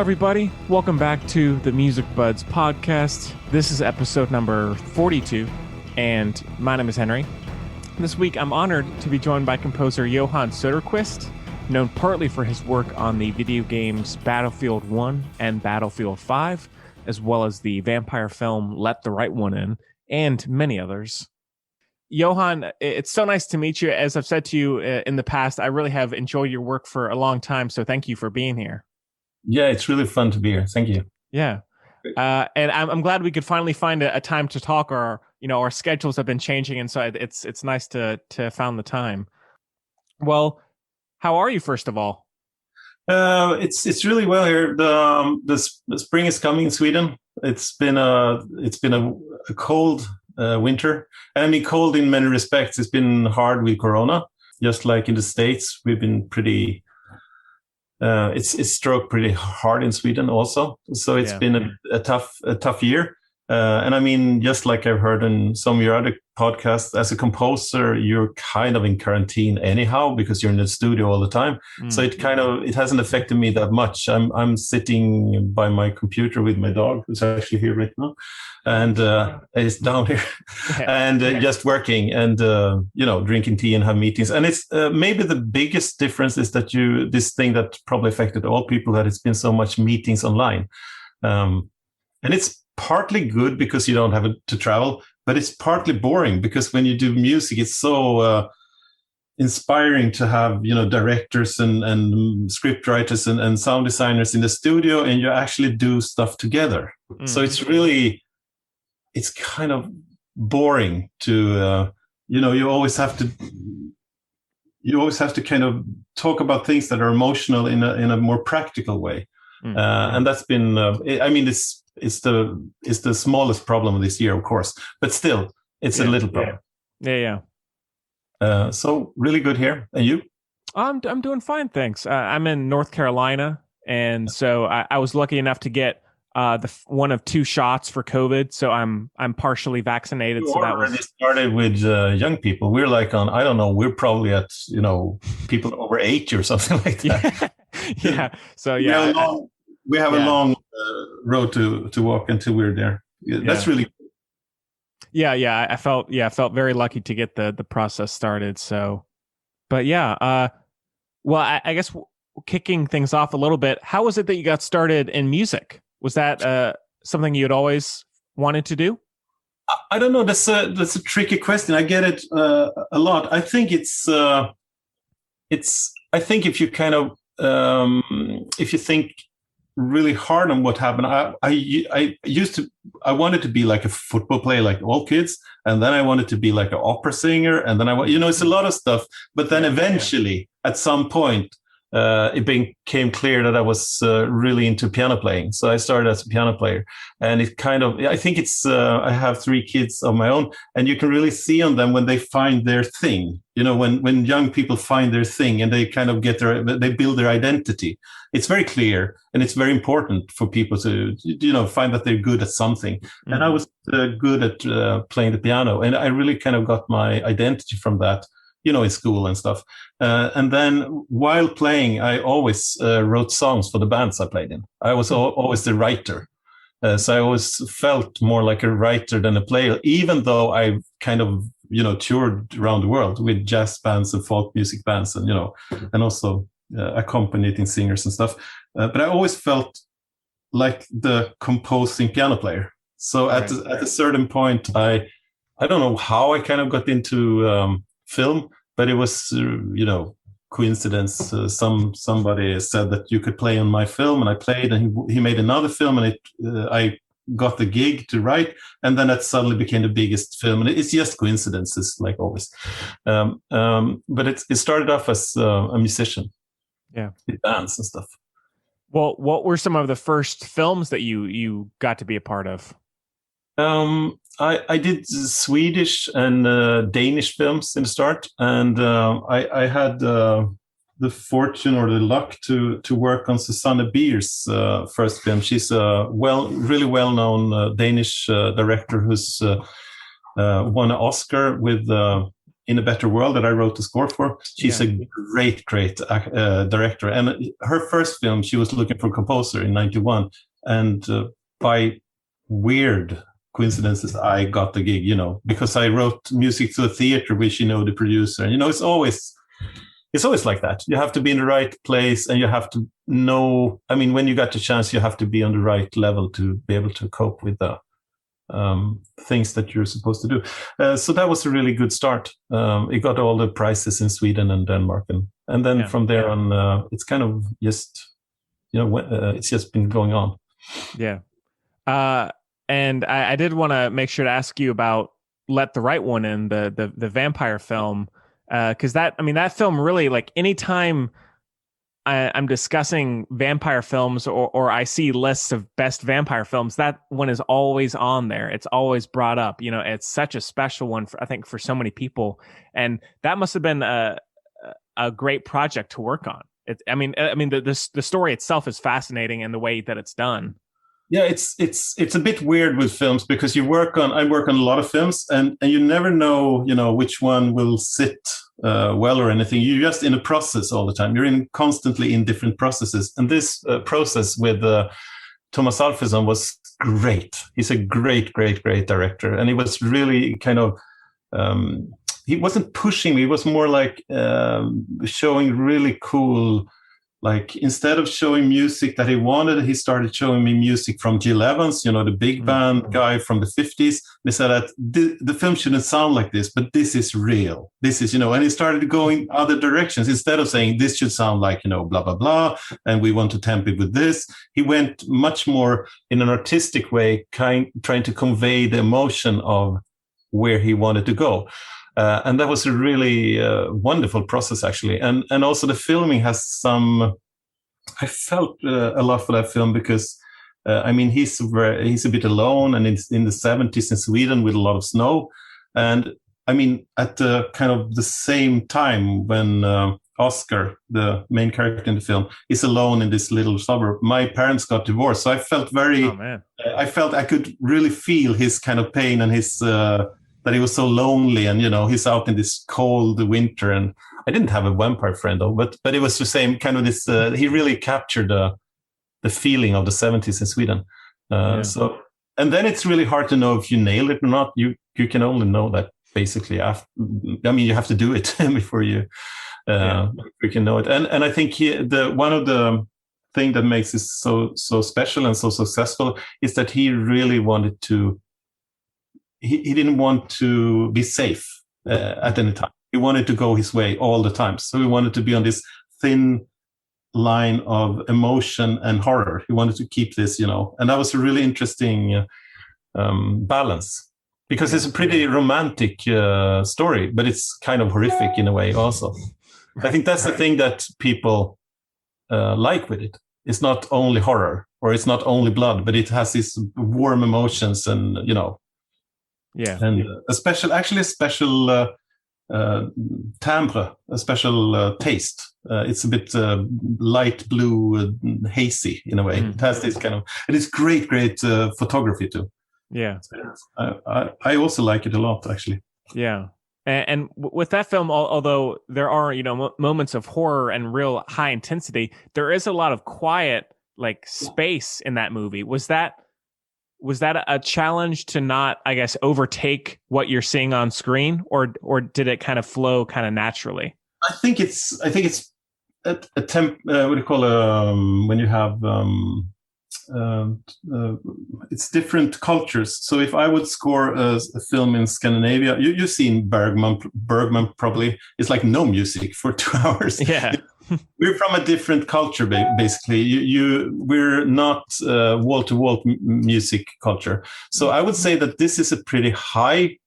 everybody. Welcome back to the Music Buds podcast. This is episode number 42, and my name is Henry. This week, I'm honored to be joined by composer Johan Söderqvist, known partly for his work on the video games Battlefield 1 and Battlefield 5, as well as the vampire film Let the Right One In, and many others. Johan, it's so nice to meet you. As I've said to you in the past, I really have enjoyed your work for a long time, so thank you for being here. Yeah, it's really fun to be here. Thank you. Yeah. And I'm glad we could finally find a time to talk. Our schedules have been changing, and so it's nice to found the time. Well, how are you, first of all? It's really well here. The spring is coming in Sweden. It's been a cold winter. And I mean, cold in many respects. It's been hard with Corona. Just like in the States, we've been pretty. It's struck pretty hard in Sweden also. So it's been a tough year. And I mean, just like I've heard in some of your other podcasts, as a composer, you're kind of in quarantine anyhow because you're in the studio all the time. So it hasn't affected me that much. I'm sitting by my computer with my dog, who's actually here right now, and it's down here, and just working and drinking tea and have meetings. And it's maybe the biggest difference is that this thing that probably affected all people, that it's been so much meetings online, and it's partly good because you don't have to travel, but it's partly boring because when you do music, it's so inspiring to have directors and script writers and sound designers in the studio, and you actually do stuff together. So it's kind of boring to you always have to kind of talk about things that are emotional in a more practical way, and that's been it's the smallest problem this year, of course, but still, it's a little problem. Yeah. So really good here. And you? I'm doing fine, thanks. I'm in North Carolina, and so I was lucky enough to get one of 2 shots for COVID. So I'm partially vaccinated. So that was started with young people. We're like on, I don't know, we're probably at people over 80 or something like that. Yeah. So yeah. We have a long road to walk until we're there. That's really cool. Yeah. I felt very lucky to get the process started. So, but yeah. Well, I guess kicking things off a little bit, how was it that you got started in music? Was that something you had always wanted to do? I don't know. That's a tricky question. I get it a lot. I think I think if you kind of if you think really hard on what happened. I wanted to be like a football player, like all kids, and then I wanted to be like an opera singer, and then it's a lot of stuff. But then eventually, at some point, it became clear that I was really into piano playing. So I started as a piano player, and it kind of, I think it's, I have 3 kids of my own, and you can really see on them when they find their thing. When young people find their thing and they kind of they build their identity. It's very clear, and it's very important for people to, find that they're good at something. Mm-hmm. And I was good at playing the piano, and I really kind of got my identity from that, in school and stuff. And then while playing, I always wrote songs for the bands I played in. I was always the writer. So I always felt more like a writer than a player, even though I kind of, toured around the world with jazz bands and folk music bands and, and also accompanying singers and stuff. But I always felt like the composing piano player. So at a certain point, I don't know how I kind of got into film, but it was, coincidence. Somebody said that you could play on my film, and I played, and he made another film, and I got the gig to write, and then that suddenly became the biggest film. And it's just coincidences, like always. But it started off as a musician, with bands and stuff. Well, what were some of the first films that you got to be a part of? I did Swedish and Danish films in the start, and I had the fortune or the luck to work on Susanne Bier's first film. She's a really well-known Danish director who's won an Oscar with In a Better World that I wrote the score for. She's a great director. And her first film, she was looking for a composer in 91. And by weird coincidences, I got the gig, because I wrote music to a theater, which, the producer. And, it's always like that. You have to be in the right place, and you have to know, when you got the chance, you have to be on the right level to be able to cope with the things that you're supposed to do. So that was a really good start. It got all the prizes in Sweden and Denmark. And then from there on, it's kind of just, it's just been going on. Yeah. And I did want to make sure to ask you about Let the Right One In, the vampire film. Because that film really, like, anytime I'm discussing vampire films or I see lists of best vampire films, that one is always on there. It's always brought up. It's such a special one, I think, for so many people. And that must have been a great project to work on. The story itself is fascinating, and the way that it's done. Yeah, it's a bit weird with films, because I work on a lot of films, and you never know, which one will sit well or anything. You're just in a process all the time. You're constantly in different processes. And this process with Thomas Alfredson was great. He's a great, great, great director. And he was really kind of, he wasn't pushing me. He was more like showing really cool, like, instead of showing music that he wanted, he started showing me music from Gil Evans, the big band guy from the 50s. They said that the film shouldn't sound like this, but this is real. This is, and he started going other directions. Instead of saying this should sound like, blah, blah, blah, and we want to temp it with this, he went much more in an artistic way, trying to convey the emotion of where he wanted to go. And that was a really wonderful process, actually. And also the filming has some, I felt a lot for that film, because, he's a bit alone, and it's in the 70s in Sweden with a lot of snow. And at the kind of the same time when Oscar, the main character in the film, is alone in this little suburb, my parents got divorced. So I felt I felt I could really feel his kind of pain, and his, that he was so lonely, and he's out in this cold winter. And I didn't have a vampire friend though, but it was the same kind of this. He really captured the feeling of the 70s in Sweden. So, and then it's really hard to know if you nail it or not. You can only know that basically after. You have to do it before you can know it. And I think one of the thing that makes it so special and so successful is that he really wanted to. He didn't want to be safe at any time. He wanted to go his way all the time. So he wanted to be on this thin line of emotion and horror. He wanted to keep this, and that was a really interesting balance, because it's a pretty romantic story, but it's kind of horrific in a way also. I think that's the thing that people like with it. It's not only horror, or it's not only blood, but it has these warm emotions and, and a special timbre, a special taste. It's a bit light blue, hazy in a way. It has this kind of, and it's great photography too. Yeah, so I also like it a lot, actually. Yeah, and with that film, although there are moments of horror and real high intensity, there is a lot of quiet, like, space in that movie. Was that a challenge to not, I guess, overtake what you're seeing on screen, or did it kind of flow kind of naturally? I think it's what do you call when you have it's different cultures. So if I would score a film in Scandinavia, you've seen Bergman probably. It's like no music for 2 hours. Yeah. We're from a different culture, basically. We're not wall-to-wall music culture. So I would say that this is a pretty high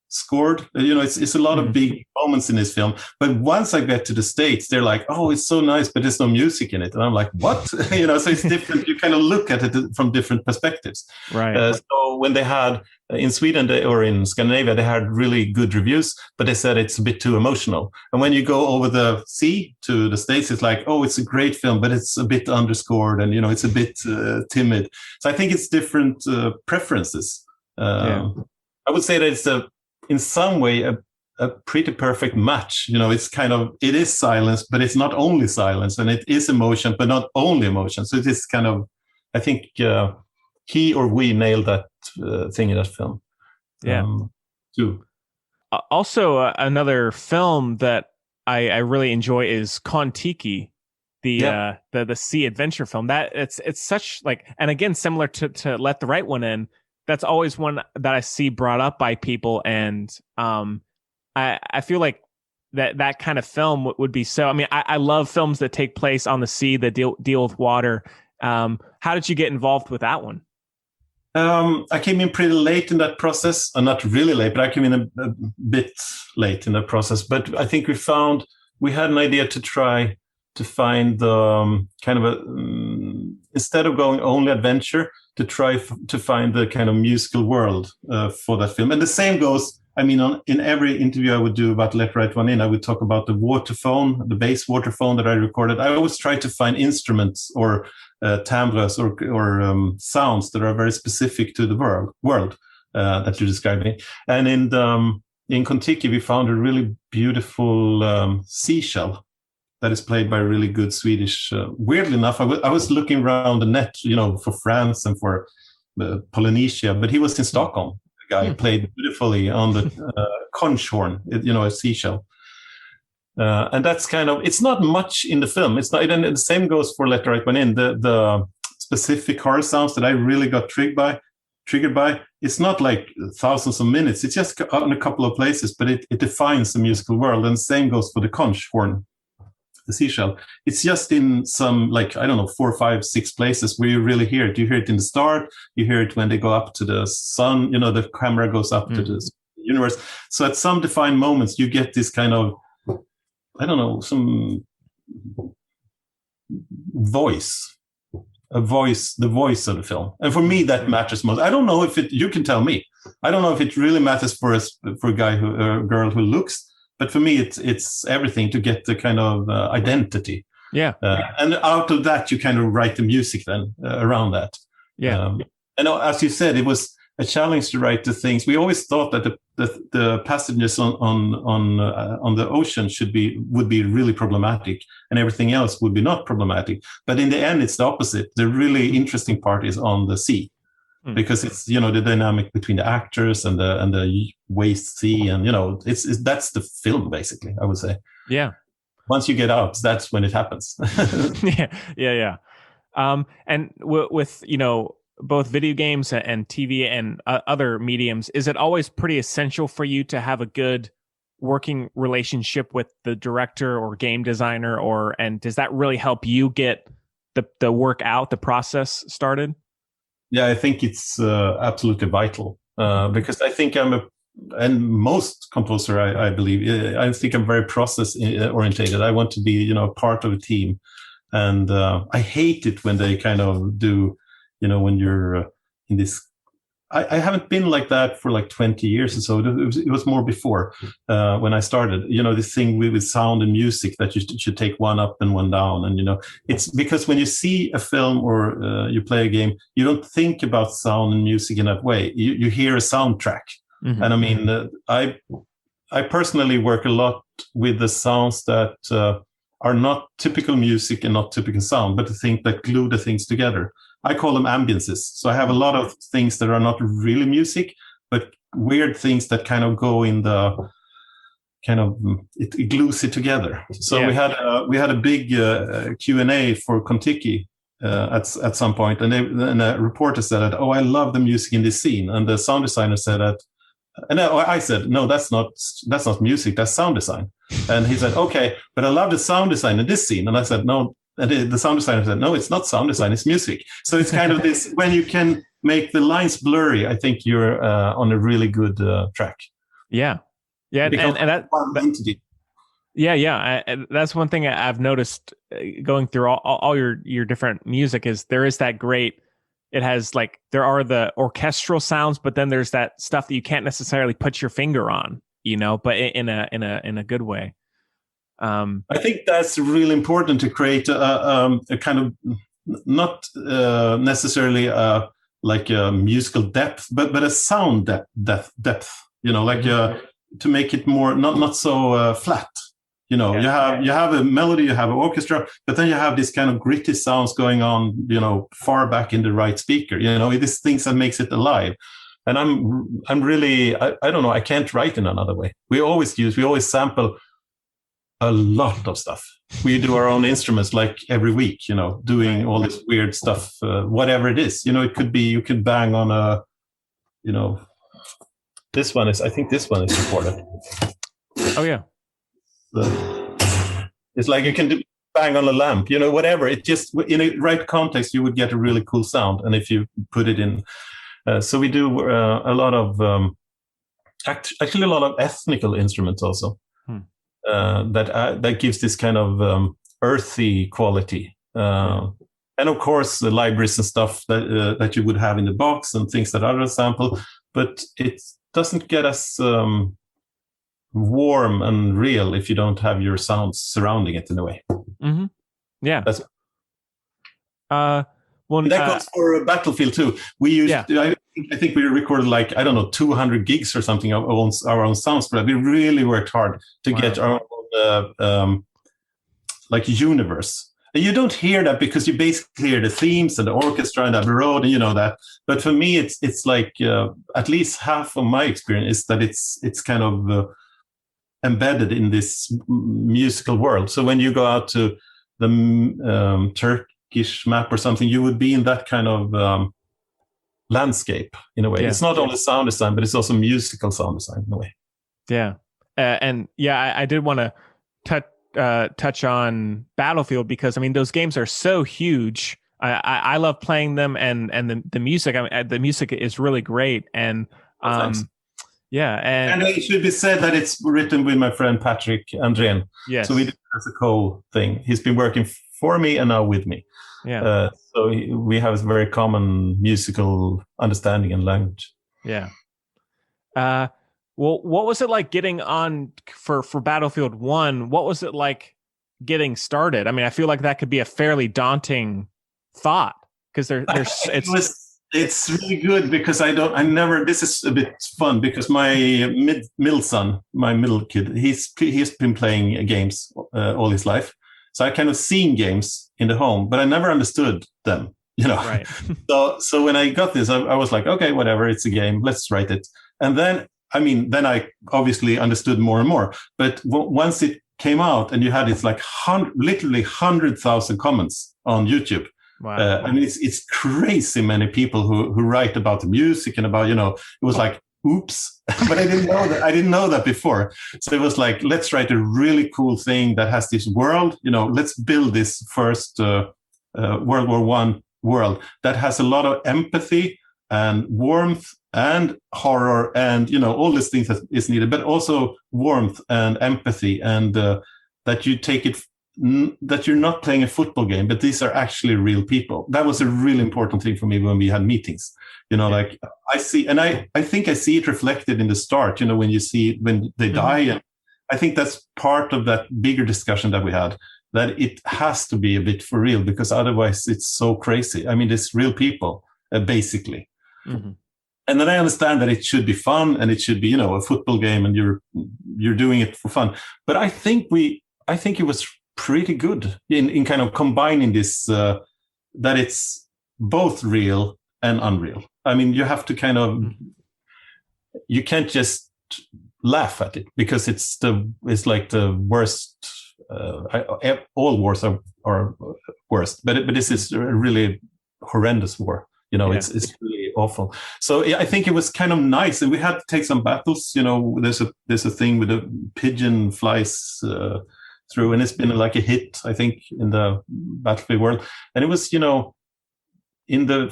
scored. It's a lot of big moments in this film. But once I get to the States, they're like, "Oh, it's so nice, but there's no music in it." And I'm like, "What?" So it's different. You kind of look at it from different perspectives. Right. So when they had in Sweden or in Scandinavia, they had really good reviews, but they said it's a bit too emotional. And when you go over the sea to the States, it's like, "Oh, it's a great film, but it's a bit underscored, and it's a bit timid." So I think it's different preferences. I would say that it's in some way a pretty perfect match. It's it is silence, but it's not only silence, and it is emotion, but not only emotion. So it is I think he or we nailed that thing in that film. Yeah. Too. Also, another film that I really enjoy is Kon Tiki, the sea adventure film. That it's such and again, similar to Let the Right One In. That's always one that I see brought up by people, and I feel like that kind of film would be so. I mean, I love films that take place on the sea that deal with water. How did you get involved with that one? I came in pretty late in that process, not really late, but I came in a bit late in the process. But I think we had an idea to try to find kind of instead of going only adventure, to try to find the kind of musical world for that film. And the same goes, in every interview I would do about Let the Right One In, I would talk about the waterphone, the bass waterphone that I recorded. I always try to find instruments or timbres or sounds that are very specific to the world that you're describing. And in Kon Tiki, we found a really beautiful seashell that is played by a really good Swedish. Weirdly enough, I was looking around the net, for France and for Polynesia, but he was in Stockholm. The guy played beautifully on the conch horn, a seashell. And that's it's not much in the film. It's not, and the same goes for Let the Right One In. The specific horror sounds that I really got triggered by, it's not like thousands of minutes. It's just on a couple of places, but it defines the musical world. And the same goes for the conch horn, the seashell. It's just in some 4, 5, 6 places where you really hear it. You hear it in the start. You hear it when they go up to the sun. The camera goes up to the universe. So at some defined moments, you get this kind of, some voice, the voice of the film. And for me, that matters most. I don't know if you can tell me. I don't know if it really matters for a guy a girl who looks, but for me, it's everything to get the kind of identity. Yeah. And out of that, you kind of write the music then around that. Yeah. And as you said, it was a challenge to write the things. We always thought that the passengers on the ocean would be really problematic, and everything else would be not problematic. But in the end, it's the opposite. The really interesting part is on the sea, because it's the dynamic between the actors and the waste sea, and that's the film basically. I would say. Yeah. Once you get out, that's when it happens. Yeah. And with both video games and TV and other mediums, is it always pretty essential for you to have a good working relationship with the director or game designer, and does that really help you get the work out, the process started? Yeah, I think it's absolutely vital because I think and most composer, I believe, I think I'm very process orientated. I want to be, part of a team, and I hate it when they kind of do. When you're in this, I haven't been like that for 20 years or so. It was more before when I started. This thing with sound and music that you should take one up and one down, and it's because when you see a film or you play a game, you don't think about sound and music in that way. You hear a soundtrack, and I personally work a lot with the sounds that are not typical music and not typical sound, but the things that glue the things together. I call them ambiences. So I have a lot of things that are not really music, but weird things that kind of go in the it glues it together. So we had a big Q&A for Kon Tiki at some point, and a reporter said that, I love the music in this scene, and the sound designer said that, and I said, no, that's not music, that's sound design. And he said, okay, but I love the sound design in this scene, and I said, no. And the sound designer said, no, it's not sound design, it's music. So it's kind of this, when you can make the lines blurry, I think you're on a really good track. Yeah. And that entity. Yeah. That's one thing I've noticed going through all your different music is there is that great, it has there are the orchestral sounds, but then there's that stuff that you can't necessarily put your finger on, but in a good way. I think that's really important to create a kind of not necessarily like a musical depth, but a sound depth. to make it more not so flat. You know, you have a melody, you have an orchestra, but then you have this kind of gritty sounds going on, you know, far back in the right speaker. You know, it is things that makes it alive. And I'm really, I don't know, I can't write in another way. We always sample a lot of stuff. We do our own instruments like every week, you know, doing all this weird stuff, whatever it is. You know, it could be, you could bang on a, you know, I think this one is recorded. Oh, yeah. It's like you can bang on a lamp, you know, whatever. It just, in a right context, you would get a really cool sound. And if you put it in, so we do a lot of, actually a lot of ethnical instruments also. That gives this kind of earthy quality. And of course, the libraries and stuff that you would have in the box and things that others sample, but it doesn't get as warm and real if you don't have your sounds surrounding it in a way. Mm-hmm. Yeah. That's, well, that goes for Battlefield too. We used, I think we recorded like, I don't know, 200 gigs or something of our own sounds, but we really worked hard to get our own like universe. And you don't hear that because you basically hear the themes and the orchestra and the road, and you know that. But for me, it's like at least half of my experience is that it's kind of embedded in this musical world. So when you go out to the Turkish map or something, you would be in that kind of landscape in a way. It's not only sound design, but it's also musical sound design in a way. Yeah. I did want to touch on Battlefield because I mean those games are so huge. I love playing them, and the music. The music is really great, and and it should be said that it's written with my friend Patrick Andrén. Yes, so we do it as a co-thing. He's been working for me and now with me. Yeah, so we have a very common musical understanding and language. Yeah. Well, what was it like getting on for Battlefield 1? What was it like getting started? I mean, I feel like that could be a fairly daunting thought because it's really good because this is a bit fun because my middle son, my middle kid, he's been playing games all his life. So I kind of seen games in the home, but I never understood them, you know. Right. So when I got this, I was like, okay, whatever, it's a game, let's write it. And then I obviously understood more and more. But once it came out and you had it's like literally 100,000 comments on YouTube. Wow. I mean, it's crazy many people who write about the music and about, you know, it was like, oops, but I didn't know that. I didn't know that before. So it was like, let's write a really cool thing that has this world, you know, let's build this first World War I world that has a lot of empathy and warmth and horror and, you know, all these things that is needed, but also warmth and empathy and that you take it, that you're not playing a football game, but these are actually real people. That was a really important thing for me when we had meetings, you know, like I see, and I think I see it reflected in the start, you know, when they die. And I think that's part of that bigger discussion that we had, that it has to be a bit for real because otherwise it's so crazy. I mean, it's real people, basically. Mm-hmm. And then I understand that it should be fun and it should be, you know, a football game and you're doing it for fun. But I think it was pretty good in kind of combining this, that it's both real and unreal. I mean, you have to kind of, you can't just laugh at it because it's like the worst. All wars are worst, but this is a really horrendous war. You know, it's really awful. So I think it was kind of nice, and we had to take some battles. You know, there's a thing with a pigeon flies through, and it's been like a hit, I think, in the Battlefield world. And it was, you know, in the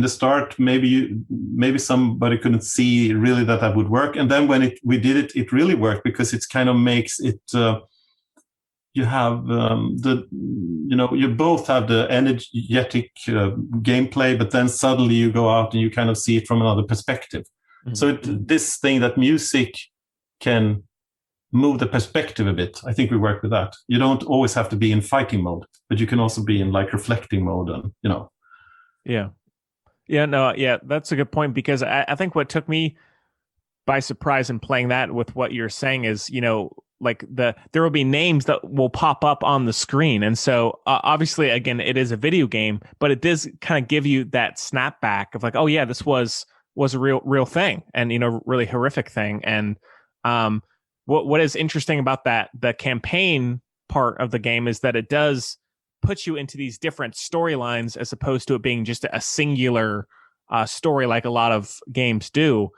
start, maybe somebody couldn't see really that would work, and then when we did it, it really worked because it's kind of makes it. You have you both have the energetic gameplay, but then suddenly you go out and you kind of see it from another perspective. Mm-hmm. So this thing that music can move the perspective a bit. I think we work with that. You don't always have to be in fighting mode, but you can also be in like reflecting mode, and you know. Yeah, that's a good point because I think what took me by surprise in playing that with what you're saying is, like there will be names that will pop up on the screen. And so obviously, again, it is a video game, but it does kind of give you that snapback of like, oh yeah, this was a real thing, and really horrific thing. And what is interesting about that, the campaign part of the game, is that it does put you into these different storylines as opposed to it being just a singular story like a lot of games do.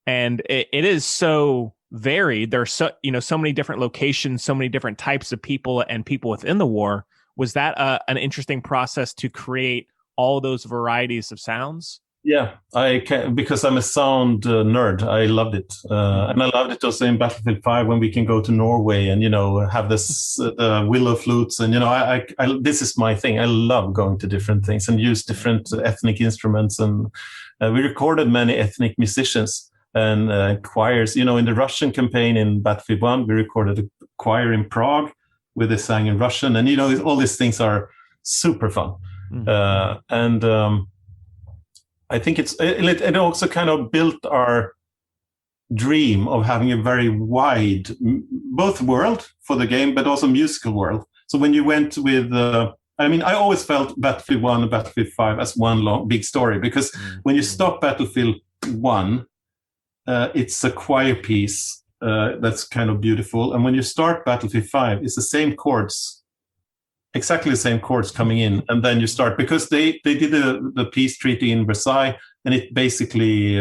And it is so varied. There's so many different locations, so many different types of people and people within the war. Was that an interesting process to create all those varieties of sounds? Yeah, I can, because I'm a sound nerd. I loved it, and I loved it also in Battlefield 5 when we can go to Norway and have this willow flutes, and I this is my thing. I love going to different things and use different ethnic instruments, and we recorded many ethnic musicians and choirs. In the Russian campaign in Battlefield 1, we recorded a choir in Prague where they sang in Russian, and all these things are super fun, and. I think it also kind of built our dream of having a very wide, both world for the game, but also musical world. So when you went with, I always felt Battlefield 1 and Battlefield 5 as one long, big story, because when you stop Battlefield 1, it's a choir piece that's kind of beautiful. And when you start Battlefield 5, it's the same chords, exactly the same chords coming in, and then you start, because they did the peace treaty in Versailles, and it basically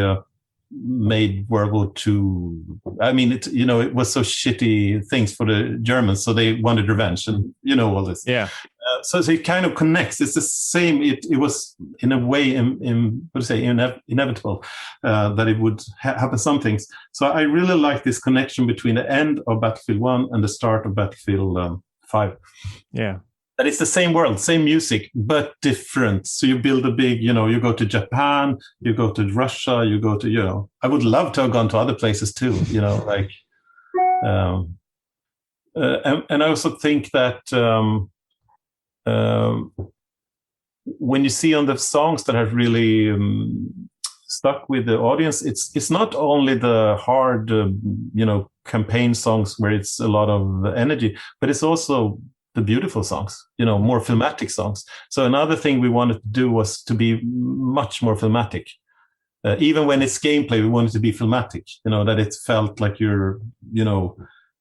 made World War II. It was so shitty things for the Germans, so they wanted revenge, and all this. Yeah. So it kind of connects. It's the same. It was in a way inevitable that it would happen. Some things. So I really like this connection between the end of Battlefield 1 and the start of Battlefield 5. Yeah. That it's the same world, same music, but different. So you build a big, you go to Japan, you go to Russia, you go to, I would love to have gone to other places too, like, and I also think that when you see on the songs that have really stuck with the audience, it's not only the hard, campaign songs where it's a lot of energy, but it's also the beautiful songs, more filmatic songs. So another thing we wanted to do was to be much more filmatic. Even when it's gameplay, we wanted to be filmatic, that it felt like you're,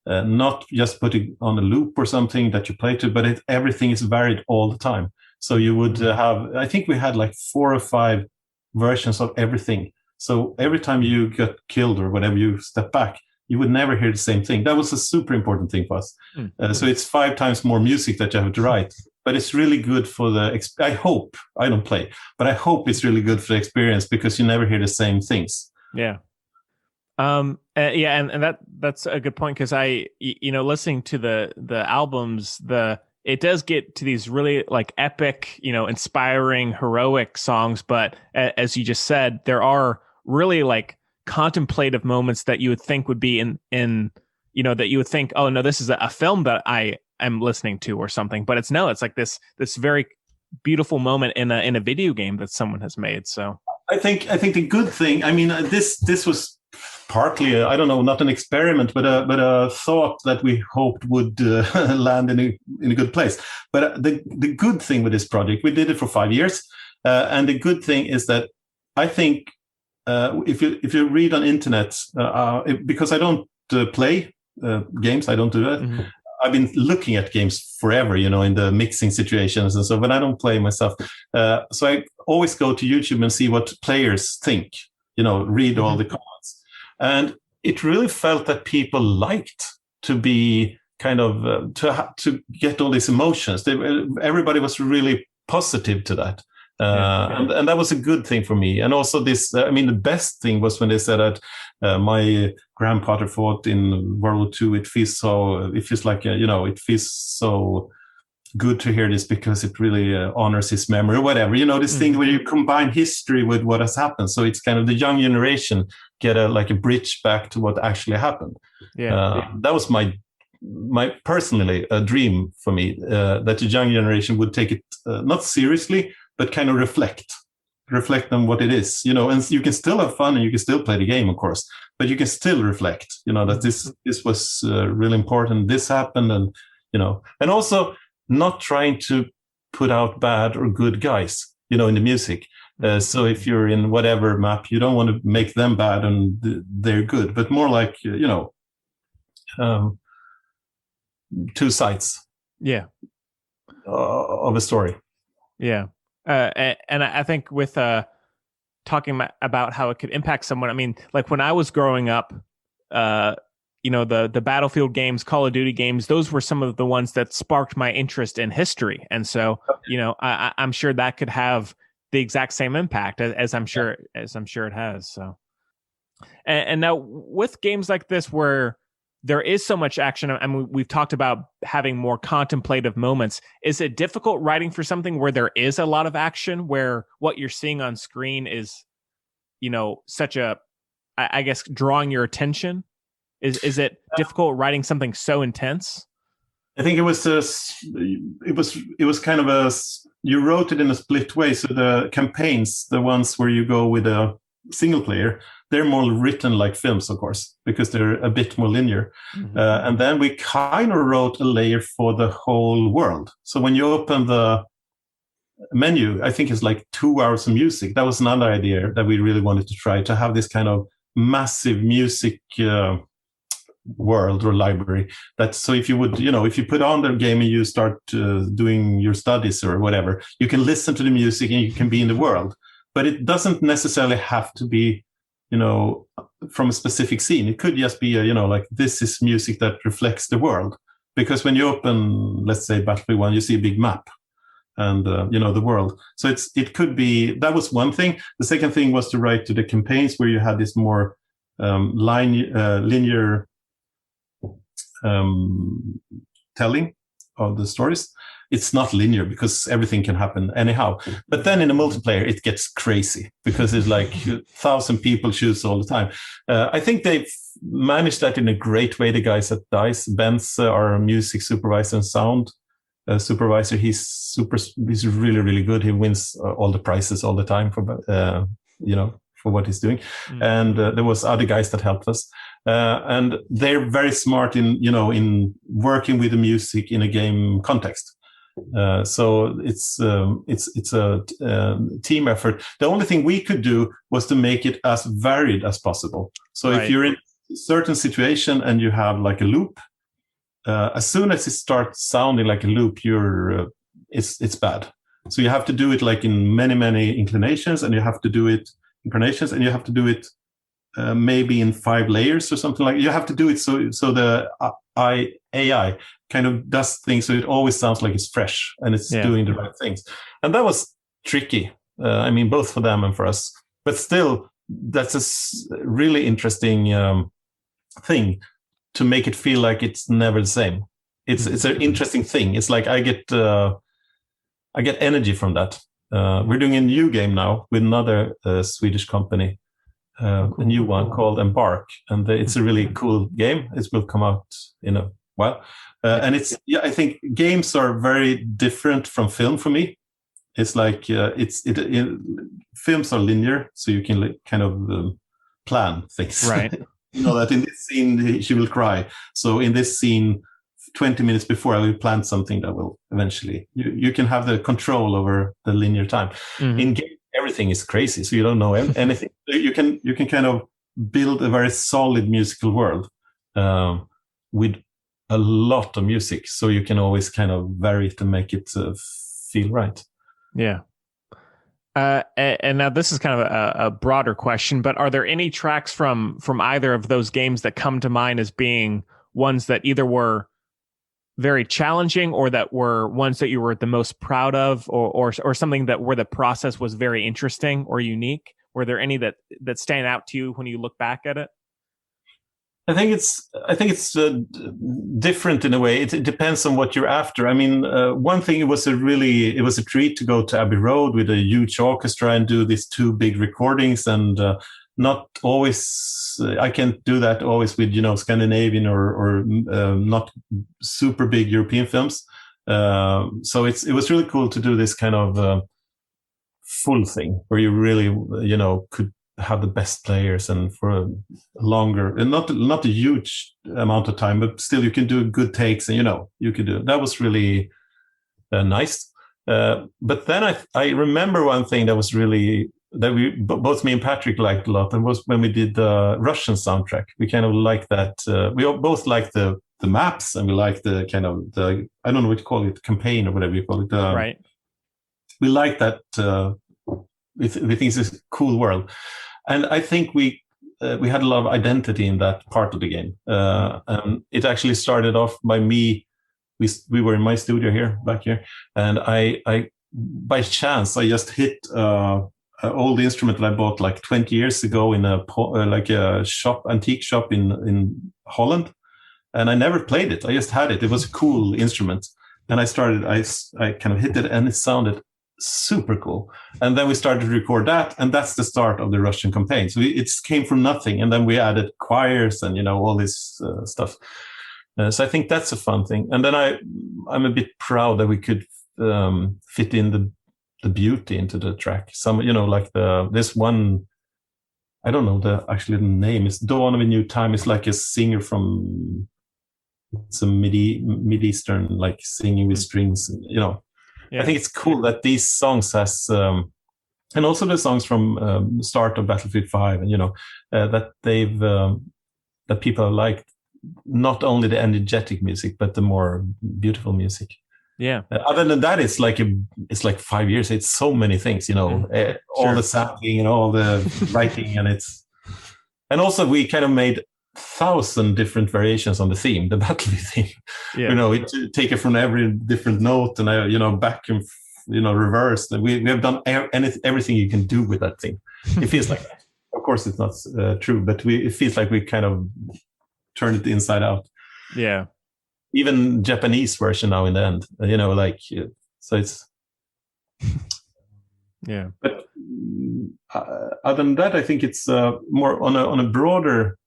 not just putting on a loop or something that you play to, but everything is varied all the time. So you would have, I think we had like 4 or 5 versions of everything. So every time you got killed or whatever, you step back, you would never hear the same thing. That was a super important thing for us. So it's 5 times more music that you have to write. But it's really good for I hope, I don't play, but I hope it's really good for the experience, because you never hear the same things. Yeah. And that's a good point, because I, listening to the albums, it does get to these really like epic, inspiring, heroic songs. But as you just said, there are really like contemplative moments that you would think would be in that you would think, oh no, this is a film that I am listening to or something, but it's like this very beautiful moment in a video game that someone has made. So I think the good thing, this was partly I don't know, not an experiment, but a thought that we hoped would land in a good place. But the good thing with this project, we did it for 5 years, and the good thing is that I think if you read on internet, because I don't play games, I don't do that. Mm-hmm. I've been looking at games forever, in the mixing situations and so, but I don't play myself. So I always go to YouTube and see what players think, read all the comments. And it really felt that people liked to be kind of, to get all these emotions. Everybody was really positive to that. And that was a good thing for me. And also this, the best thing was when they said that my grandfather fought in World War II. It feels like, it feels so good to hear this, because it really honors his memory or whatever, this thing where you combine history with what has happened. So it's kind of the young generation get a bridge back to what actually happened. That was my personally a dream for me, that the young generation would take it not seriously, but kind of reflect reflect on what it is, and you can still have fun and you can still play the game, of course, but you can still reflect, that this was really important. This happened, and and also not trying to put out bad or good guys, in the music. So if you're in whatever map, you don't want to make them bad and they're good, but more like, two sides. Yeah. Of a story. Yeah. And I think with talking about how it could impact someone, I mean, like when I was growing up, the Battlefield games, Call of Duty games, those were some of the ones that sparked my interest in history. And so, I'm sure that could have the exact same impact as I'm sure it has. So, and now with games like this where there is so much action, I mean, we've talked about having more contemplative moments. Is it difficult writing for something where there is a lot of action, where what you're seeing on screen is, such a, I guess, drawing your attention? Is it difficult writing something so intense? I think it was kind of you wrote it in a split way. So the campaigns, the ones where you go with a single player, they're more written like films, of course, because they're a bit more linear. Mm-hmm. And then we kind of wrote a layer for the whole world. So when you open the menu, I think it's like 2 hours of music. That was another idea that we really wanted to try, to have this kind of massive music world or library. So if you would, if you put on the game and you start doing your studies or whatever, you can listen to the music and you can be in the world. But it doesn't necessarily have to be, from a specific scene. It could just be, like this is music that reflects the world. Because when you open, let's say, Battlefield 1, you see a big map and, the world. So it could be, that was one thing. The second thing was to write to the campaigns where you had this more linear telling of the stories. It's not linear because everything can happen anyhow. But then in a multiplayer, it gets crazy because it's like 1,000 people choose all the time. I think they've managed that in a great way. The guys at DICE, Ben's our music supervisor and sound supervisor. He's really, really good. He wins all the prizes all the time for what he's doing. Mm-hmm. And there was other guys that helped us. And they're very smart in working with the music in a game context. So it's a team effort. The only thing we could do was to make it as varied as possible. So right. If you're in a certain situation and you have like a loop, as soon as it starts sounding like a loop, it's bad. So you have to do it like in many inclinations, and you have to do it incarnations, and you have to do it maybe in 5 layers or something like. You have to do it so the AI kind of does things so it always sounds like it's fresh and it's doing the right things. And that was tricky. I mean, both for them and for us. But still, that's a really interesting thing to make it feel like it's never the same. It's an interesting thing. It's like I get energy from that. We're doing a new game now with another Swedish company, a new one called Embark, and it's a really cool game. It will come out in a while, and I think games are very different from film for me. It's like films are linear, so you can kind of plan things. Right. That in this scene she will cry. So in this scene, 20 minutes before, I will plan something that will eventually. You can have the control over the linear time. Mm-hmm. In game, everything is crazy, so you don't know anything. You can kind of build a very solid musical world with a lot of music, so you can always kind of vary it to make it feel right. Yeah. And now this is kind of a broader question, but are there any tracks from either of those games that come to mind as being ones that either were very challenging or that were ones that you were the most proud of, or something that where the process was very interesting or unique? Were there any that stand out to you when you look back at it? I think it's different in a way. It depends on what you're after. I mean, one thing, it was a treat to go to Abbey Road with a huge orchestra and do these 2 big recordings, and not always, I can't do that always with, Scandinavian or not super big European films. So it was really cool to do this kind of full thing where you really, could have the best players and for a longer, and not a huge amount of time, but still you can do good takes, and you could do it. That was really nice. But then I remember one thing that was really, that we both me and Patrick liked a lot, and was when we did the Russian soundtrack. We kind of liked that. We both liked the maps, and we liked the kind of the, I don't know what you call it, campaign or whatever you call it. Right. We like that. We think it's a cool world, and I think we had a lot of identity in that part of the game. And it actually started off by me. We were in my studio back here, and I by chance I just hit an old instrument that I bought like 20 years ago in a antique shop in Holland, and I never played it. I just had it. It was a cool instrument, and I kind of hit it, and it sounded super cool. And then we started to record that, and that's the start of the Russian campaign. So it came from nothing, and then we added choirs and all this stuff. So I think that's a fun thing. And then I'm a bit proud that we could fit in the beauty into the track. Some like this one, I don't know the name is Dawn of a New Time. It's like a singer from some Mid-Eastern, like singing with strings. Yeah. I think it's cool that these songs has, and also the songs from start of Battlefield 5, and that they've that people have liked not only the energetic music but the more beautiful music. Yeah. Other than that, it's like 5 years. It's so many things, all the sampling and all the writing, and also we kind of made 1,000 different variations on the theme, the Battlefield theme. Yeah. Take it from every different note, and back and reverse. And we have done everything you can do with that thing. It feels like that. Of course, it's not true, but it feels like we kind of turned it inside out. Yeah. Even Japanese version now in the end, so it's. Yeah. But other than that, I think it's more on a broader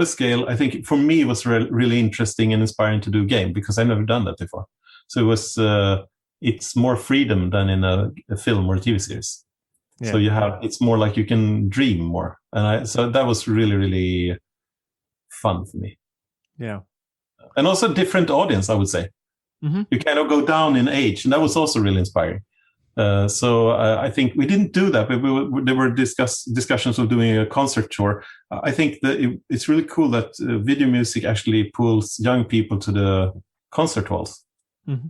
scale. I think for me it was really interesting and inspiring to do a game, because I've never done that before. So it was it's more freedom than in a film or a TV series. Yeah. So it's more like you can dream more, and so that was really, really fun for me. Yeah. And also different audience, I would say. Mm-hmm. You kind of go down in age, and that was also really inspiring. So I think we didn't do that, but there were discussions of doing a concert tour. I think that it's really cool that video music actually pulls young people to the concert halls. Mm-hmm.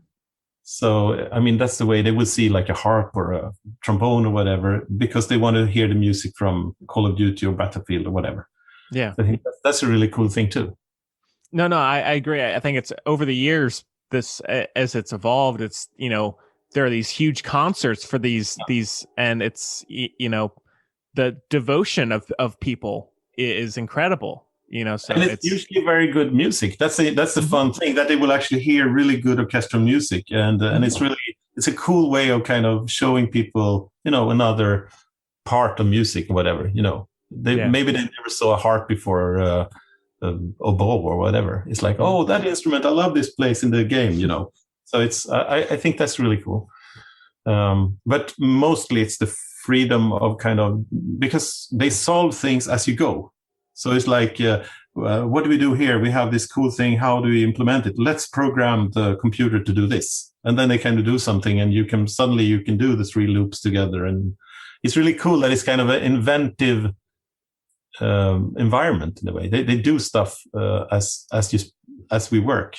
So, I mean, that's the way they would see like a harp or a trombone or whatever, because they want to hear the music from Call of Duty or Battlefield or whatever. Yeah. I think that's a really cool thing too. No, I agree. I think it's over the years, this, as it's evolved, it's, there are these huge concerts for these, and it's, the devotion of people is incredible, so and it's usually very good music. That's the fun thing, that they will actually hear really good orchestral music. And it's a cool way of kind of showing people, another part of music or whatever, maybe they never saw a harp before, oboe or whatever. It's like, oh, that instrument, I love this place in the game, So it's I think that's really cool. But mostly it's the freedom of kind of, because they solve things as you go. So it's like, what do we do here? We have this cool thing. How do we implement it? Let's program the computer to do this. And then they kind of do something, and you can do the 3 loops together. And it's really cool that it's kind of an inventive environment in a way. They do stuff as we work.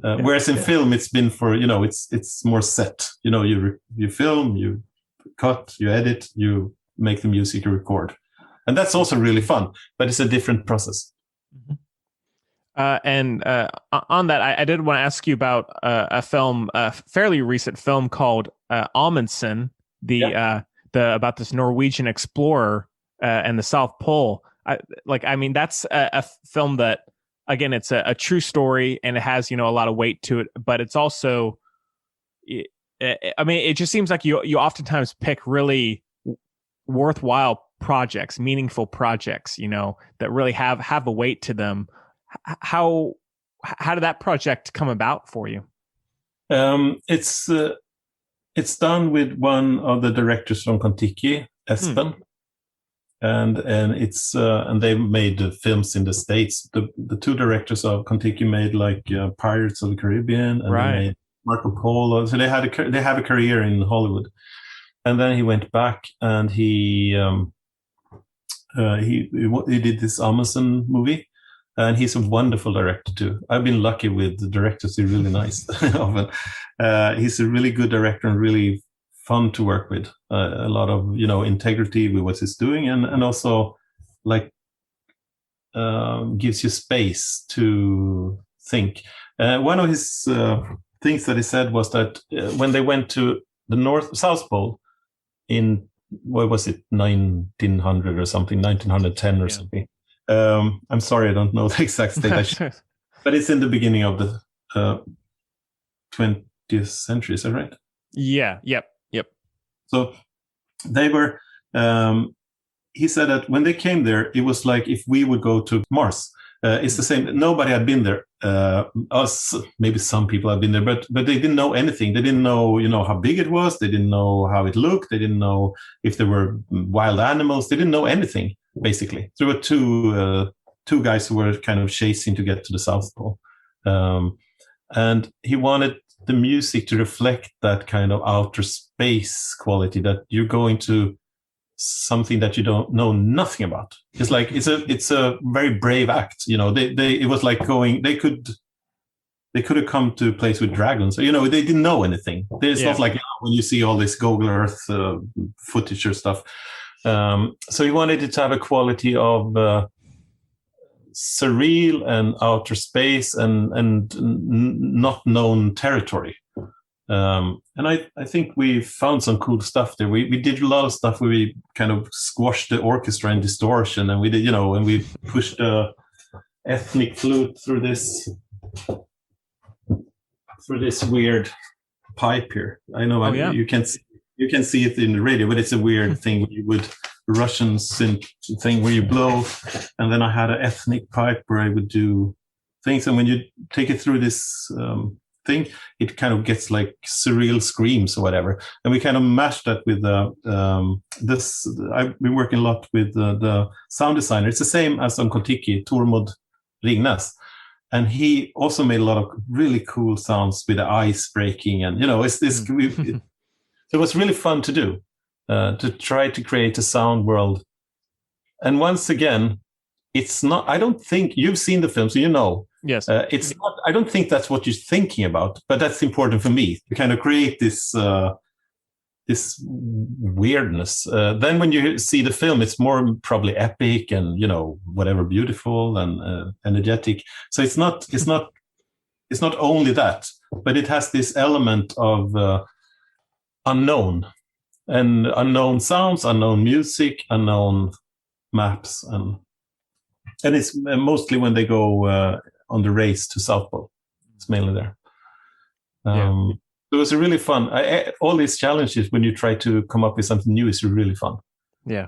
Whereas in film, it's been for, it's more set. You film, you cut, you edit, you make the music, you record. And that's also really fun, but it's a different process. And on that, I did want to ask you about a film, a fairly recent film called Amundsen, about this Norwegian explorer and the South Pole. That's a film that, again, it's a true story, and it has, a lot of weight to it, but it's also, it just seems like you oftentimes pick really worthwhile projects, meaningful projects, that really have a weight to them. How did that project come about for you? It's It's done with one of the directors from Kon Tiki, Espen. And it's and they made films in the States. The two directors of Kon Tiki made like Pirates of the Caribbean, and they made Marco Polo. So they have a career in Hollywood. And then he went back and he did this Amundsen movie, and he's a wonderful director too. I've been lucky with the directors; they're really nice. Often, he's a really good director and really fun to work with. A lot of integrity with what he's doing, and also like gives you space to think. One of his things that he said was that when they went to the South Pole in what was it, 1900 or something, 1910 or something. I'm sorry, I don't know the exact date, but it's in the beginning of the 20th century. Is that right? Yeah. Yep. So they were. He said that when they came there, it was like if we would go to Mars. It's the same. Nobody had been there. Us, maybe some people had been there, but they didn't know anything. They didn't know, how big it was. They didn't know how it looked. They didn't know if there were wild animals. They didn't know anything, basically. There were two guys who were kind of chasing to get to the South Pole, and he wanted the music to reflect that kind of outer space quality, that you're going to something that you don't know nothing about. It's like it's a very brave act. It was like they could have come to a place with dragons. They didn't know anything. It's not like when you see all this Google Earth footage or stuff. So he wanted it to have a quality of surreal and outer space and not known territory. And I think we found some cool stuff there. We did a lot of stuff where we kind of squashed the orchestra in distortion, and we did, and we pushed the ethnic flute through this weird pipe here. I know you can see it in the radio, but it's a weird thing where you would Russian synth thing where you blow, and then I had an ethnic pipe where I would do things, and when you take it through this thing, it kind of gets like surreal screams or whatever, and we kind of mashed that with this. I've been working a lot with the sound designer. It's the same as on Kon Tiki, Tormod Ringnes, and he also made a lot of really cool sounds with the ice breaking, and it's this. It was really fun to do, to try to create a sound world. And once again, it's not. I don't think you've seen the film, so Yes. It's not. I don't think that's what you're thinking about, but that's important for me to kind of create this this weirdness. Then when you see the film, it's more probably epic and whatever, beautiful and energetic. So it's not only that, but it has this element of unknown sounds, unknown music, unknown maps, and it's mostly when they go on the race to South Pole. It's mainly there. It was really fun. All these challenges when you try to come up with something new is really fun. Yeah.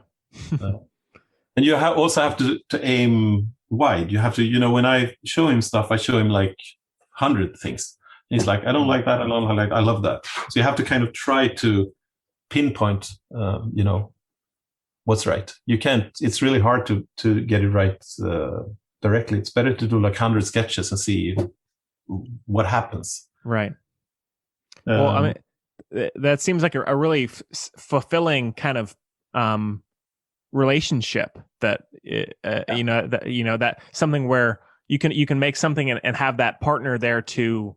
And you also have to aim wide. You have to, when I show him stuff, I show him like 100 things. And he's like, I don't like that. I don't like that. I love that. So you have to kind of try to pinpoint, what's right. You can't. It's really hard to get it right directly. It's better to do like 100 sketches and see what happens. Right. Well, I mean, that seems like a really fulfilling kind of relationship. That that something where you can make something and have that partner there to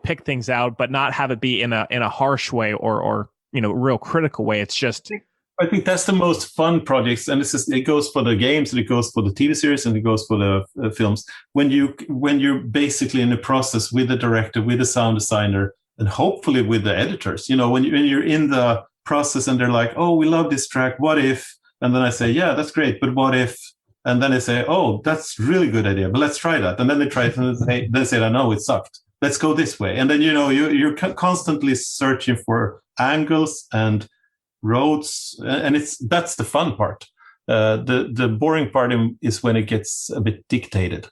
pick things out, but not have it be in a harsh way or real critical way. It's just. I think that's the most fun projects, and it goes for the games, and it goes for the TV series, and it goes for the films. When you're basically in a process with the director, with the sound designer, and hopefully with the editors. When you're in the process, and they're like, "Oh, we love this track. What if?" And then I say, "Yeah, that's great, but what if?" And then they say, "Oh, that's really good idea, but let's try that." And then they try it, and they say, "No, it sucked. Let's go this way." And then you're constantly searching for angles and roads, and that's the fun part. The boring part is when it gets a bit dictated,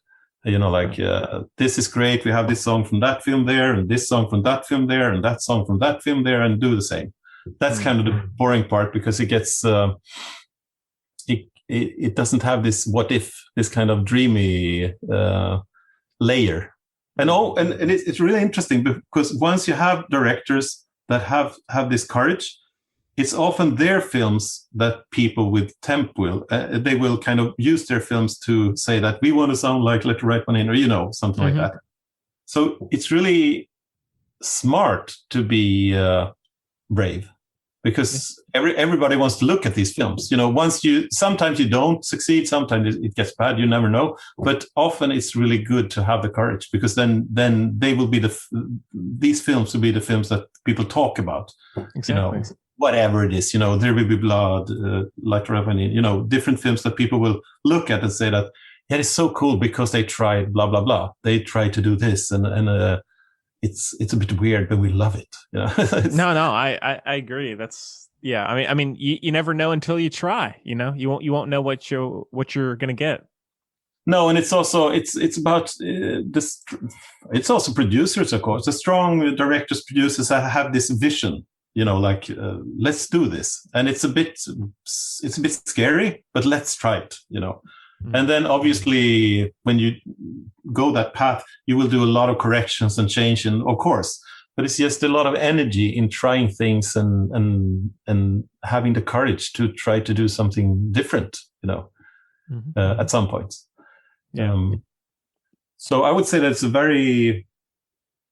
Like this is great. We have this song from that film there, and this song from that film there, and that song from that film there, and do the same. That's kind of the boring part, because it gets it doesn't have this what if, this kind of dreamy layer. And it's really interesting, because once you have directors that have this courage, it's often their films that people with temp will they will kind of use their films to say that we want to sound like Let the Right One In, or something like that. So it's really smart to be brave, because everybody wants to look at these films. Sometimes you don't succeed, sometimes it gets bad, you never know. But often it's really good to have the courage, because then they will be these films will be the films that people talk about. Exactly. Whatever it is, There Will Be Blood, Like Revenue, different films that people will look at and say that, yeah, it's so cool because they tried blah blah blah. They tried to do this, and it's a bit weird, but we love it. No, I agree. That's I mean, you never know until you try. You won't know what you're gonna get. No, and it's also it's about this. It's also producers, of course. The strong directors, producers have this vision. Let's do this, and it's a bit scary, but let's try it. And then obviously when you go that path, you will do a lot of corrections and change, and of course, but it's just a lot of energy in trying things and having the courage to try to do something different. At some points. So I would say that's a very,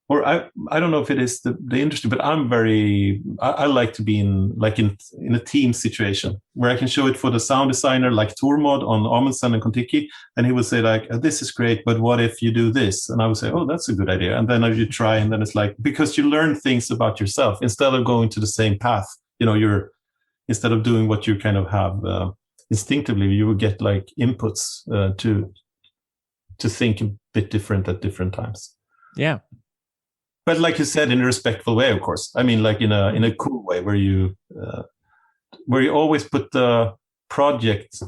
or I don't know if it is the industry, but I like to be in a team situation where I can show it for the sound designer, like Tormod on Amundsen and Kon Tiki, and he would say like, this is great, but what if you do this? And I would say, oh, that's a good idea. And then you try, and then it's like, because you learn things about yourself instead of going to the same path. Instead of doing what you kind of have instinctively, you will get like inputs to think a bit different at different times. Yeah. But like you said, in a respectful way, of course. I mean, like in a cool way, where you always put the project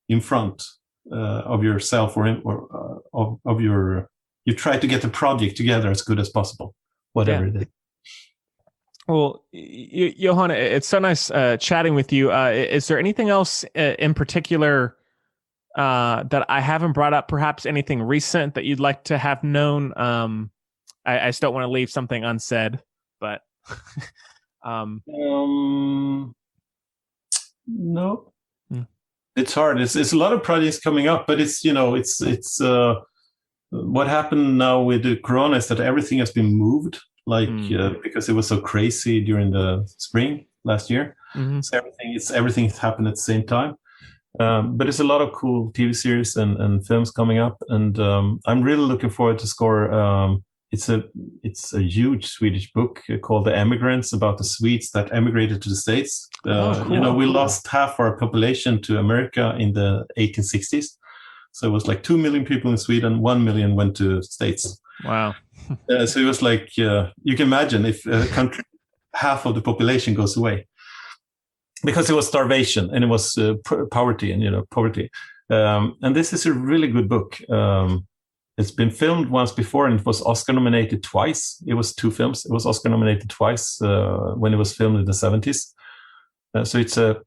in front of yourself, of your. You try to get the project together as good as possible, whatever it is. Well, Johan, it's so nice chatting with you. Is there anything else in particular that I haven't brought up? Perhaps anything recent that you'd like to have known? I just don't want to leave something unsaid, but no. It's hard. It's a lot of projects coming up, but it's what happened now with the corona is that everything has been moved, because it was so crazy during the spring last year. So everything's happened at the same time. But there's a lot of cool TV series and films coming up, and I'm really looking forward to score. It's a huge Swedish book called The Emigrants, about the Swedes that emigrated to the States. Cool. We lost half our population to America in the 1860s. So it was like 2 million people in Sweden, 1 million went to States. Wow. So it was like, you can imagine if a country, half of the population goes away. Because it was starvation, and it was poverty, and poverty. And this is a really good book. It's been filmed once before, and it was Oscar nominated twice. It was 2 films. It was Oscar nominated twice when it was filmed in the 70s. So it's a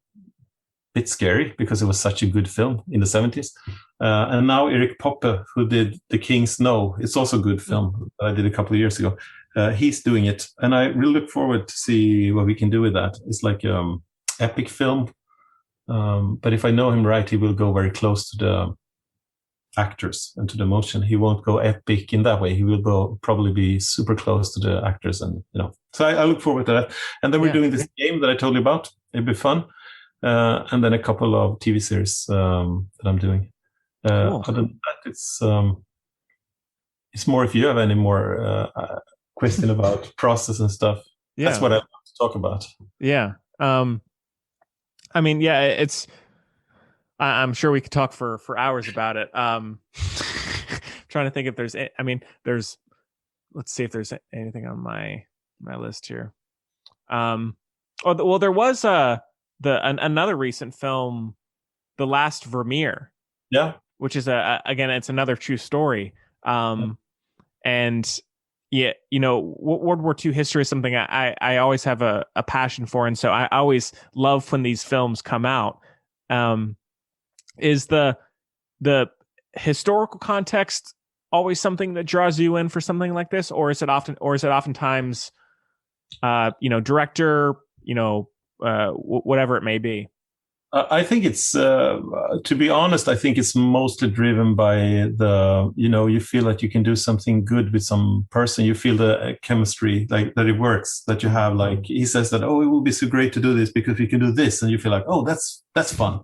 bit scary because it was such a good film in the 70s. And now Erik Poppe, who did The King Snow, it's also a good film that I did a couple of years ago. He's doing it, and I really look forward to see what we can do with that. It's like epic film, but if I know him right, he will go very close to the actors and to the emotion. He won't go epic in that way. He will probably be super close to the actors, and so I look forward to that. And then we're doing this game that I told you about. It'll be fun, and then a couple of TV series that I'm doing. Cool. Other than that, it's more if you have any more question about process and stuff. That's what I want to talk about. I mean, it's. I'm sure we could talk for hours about it. Trying to think if there's. There's. Let's see if there's anything on my list here. There was another recent film, The Last Vermeer. Yeah. which is again, it's another true story. And yeah, World War II history is something I always have a passion for. And so I always love when these films come out. Is the historical context always something that draws you in for something like this? Or is it oftentimes, director, whatever it may be? I think it's, to be honest, I think it's mostly driven by you feel that you can do something good with some person. You feel the chemistry, like that it works, that you have, like he says that, oh, it would be so great to do this because we can do this. And you feel like, oh, that's fun,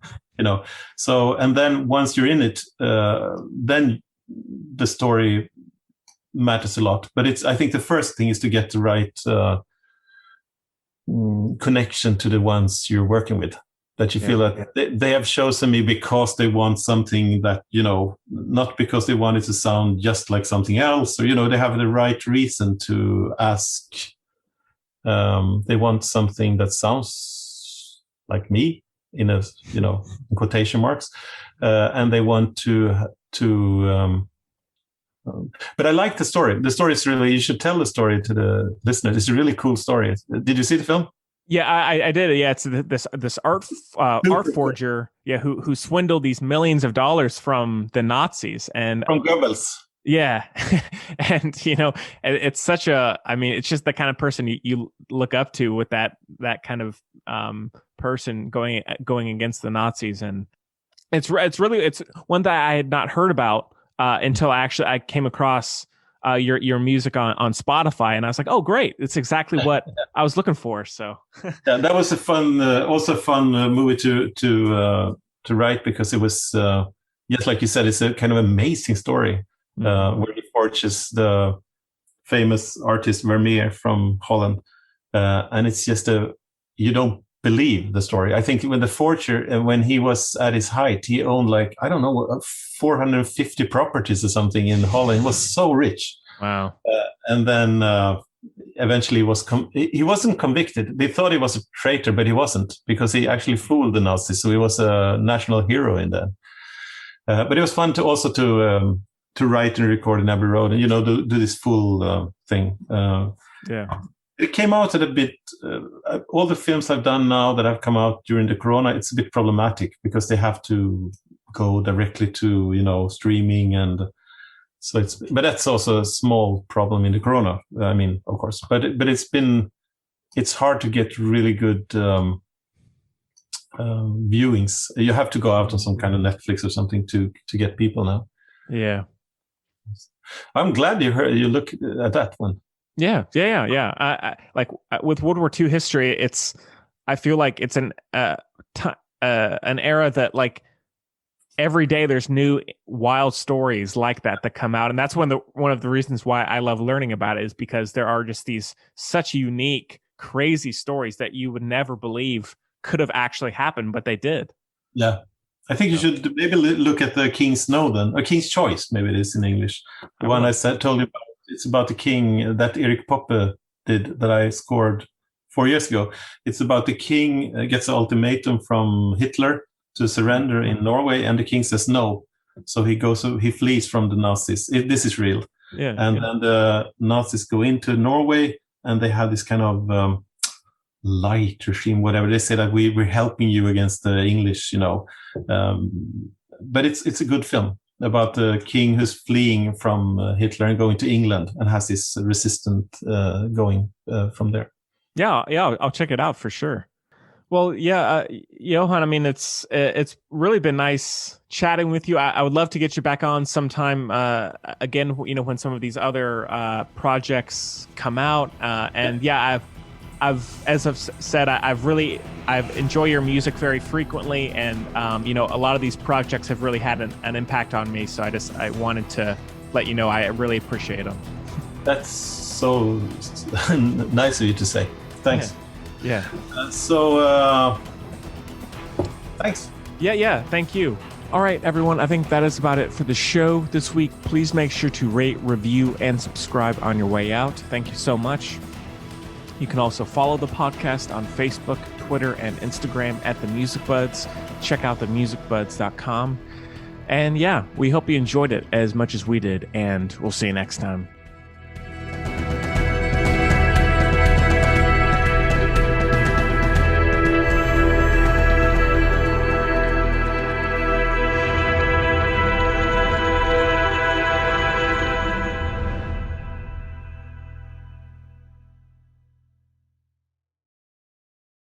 So, and then once you're in it, then the story matters a lot. But I think the first thing is to get the right connection to the ones you're working with. That you feel that they have chosen me because they want something that, not because they want it to sound just like something else, or, they have the right reason to ask. They want something that sounds like me in quotation marks. And they want to but I like the story. The story is really, you should tell the story to the listeners. It's a really cool story. Did you see the film? Yeah, I did. Yeah, it's this art forger, who swindled these millions of dollars from the Nazis and from Goebbels. Yeah, and it's such it's just the kind of person you look up to, with that kind of person going against the Nazis, and it's one that I had not heard about until I came across your music on Spotify, and I was like, oh, great! It's exactly what I was looking for. So yeah, that was a fun movie to write, because it was just like you said, it's a kind of amazing story where he forges the famous artist Vermeer from Holland, and it's just you don't believe the story. I think when the forger, when he was at his height, he owned 450 properties or something in Holland. He was so rich. Wow. And then eventually he wasn't convicted. They thought he was a traitor, but he wasn't, because he actually fooled the Nazis. So he was a national hero in that. But it was fun to also to write and record in Abbey Road, and do this full thing. It came out at a bit. All the films I've done now that have come out during the Corona, it's a bit problematic because they have to go directly to streaming, and so but that's also a small problem in the Corona. I mean, of course, but it's hard to get really good viewings. You have to go out on some kind of Netflix or something to get people now. Yeah, I'm glad you look at that one. Yeah. I with World War II history, I feel like it's an era that, like, every day there's new wild stories like that come out, and that's one of the reasons why I love learning about it, is because there are just these such unique, crazy stories that you would never believe could have actually happened, but they did. Yeah, I think you should maybe look at the King's Snowden, or King's Choice, maybe it is in English. The one I told you about. It's about the king that Erik Poppe did, that I scored 4 years ago. It's about the king gets an ultimatum from Hitler to surrender in Norway, and the king says no. So he flees from the Nazis. This is real. Yeah. And then the Nazis go into Norway, and they have this kind of light regime, whatever. They say that we're helping you against the English, but it's a good film about the king who's fleeing from Hitler and going to England, and has this resistance going from there. Yeah, I'll check it out for sure. Well, yeah, Johan, I mean, it's really been nice chatting with you. I would love to get you back on sometime again, when some of these other projects come out. And as I've said, I've enjoyed your music very frequently, and a lot of these projects have really had an impact on me. So I wanted to let you know I really appreciate them. That's so nice of you to say. Thanks. Yeah. Thanks. Yeah. Thank you. All right, everyone. I think that is about it for the show this week. Please make sure to rate, review, and subscribe on your way out. Thank you so much. You can also follow the podcast on Facebook, Twitter, and Instagram at The Music Buds. Check out themusicbuds.com. And yeah, we hope you enjoyed it as much as we did, and we'll see you next time.